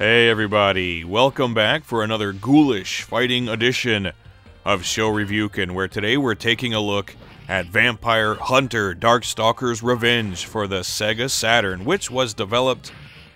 Hey everybody, welcome back for another ghoulish fighting edition of SHOREVIEWKEN, where today we're taking a look at Vampire Hunter Darkstalkers Revenge for the Sega Saturn, which was developed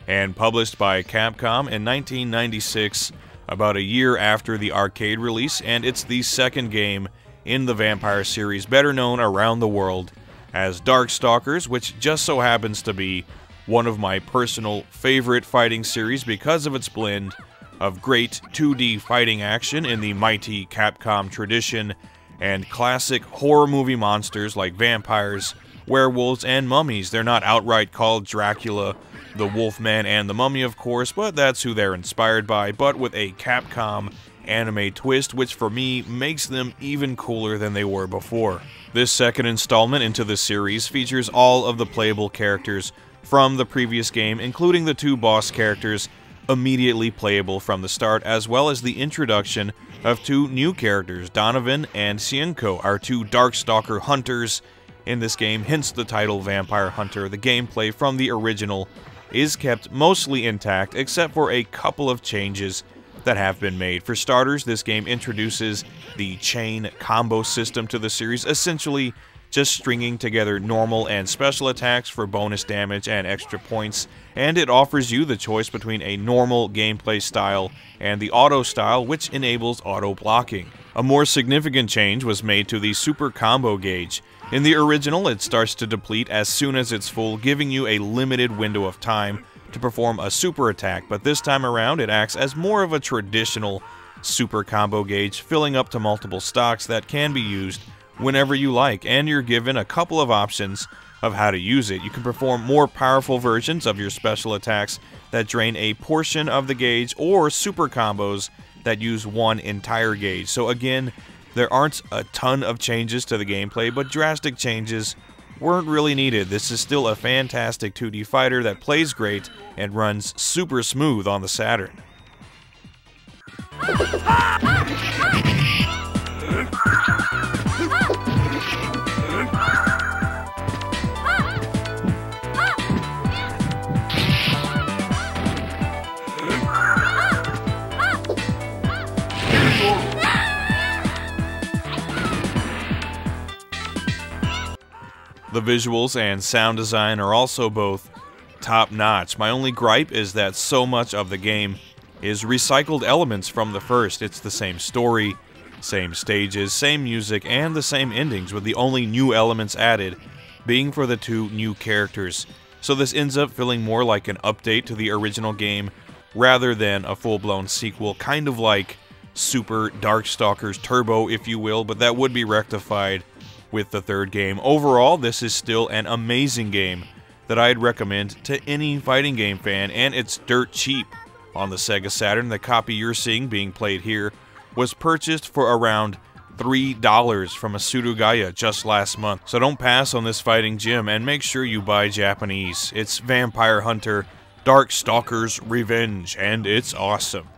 and published by Capcom in 1996, about a year after the arcade release, and it's the second game in the Vampire series, better known around the world as Darkstalkers, which just so happens to be one of my personal favorite fighting series because of its blend of great 2D fighting action in the mighty Capcom tradition and classic horror movie monsters like vampires, werewolves, and mummies. They're not outright called Dracula, the Wolfman, and the Mummy, of course, but that's who they're inspired by, but with a Capcom anime twist, which for me makes them even cooler than they were before. This second installment into the series features all of the playable characters from the previous game, including the two boss characters immediately playable from the start, as well as the introduction of two new characters, Donovan and Sisco, our two Darkstalker hunters in this game, hence the title Vampire Hunter. The gameplay from the original is kept mostly intact, except for a couple of changes that have been made. For starters, this game introduces the chain combo system to the series, essentially just stringing together normal and special attacks for bonus damage and extra points, and it offers you the choice between a normal gameplay style and the auto style, which enables auto blocking. A more significant change was made to the super combo gauge. In the original, it starts to deplete as soon as it's full, giving you a limited window of time to perform a super attack, but this time around it acts as more of a traditional super combo gauge, filling up to multiple stocks that can be used whenever you like, and you're given a couple of options of how to use it. You can perform more powerful versions of your special attacks that drain a portion of the gauge, or super combos that use one entire gauge. So again, there aren't a ton of changes to the gameplay, but drastic changes weren't really needed. This is still a fantastic 2D fighter that plays great and runs super smooth on the Saturn. The visuals and sound design are also both top-notch. My only gripe is that so much of the game is recycled elements from the first. It's the same story, same stages, same music, and the same endings, with the only new elements added being for the two new characters. So this ends up feeling more like an update to the original game rather than a full-blown sequel, kind of like Super Darkstalkers Turbo, if you will, but that would be rectified with the third game. Overall, this is still an amazing game that I'd recommend to any fighting game fan, and it's dirt cheap on the Sega Saturn. The copy you're seeing being played here was purchased for around $3 from a Surugaya just last month. So don't pass on this fighting gem, and make sure you buy Japanese. It's Vampire Hunter Darkstalkers Revenge, and it's awesome.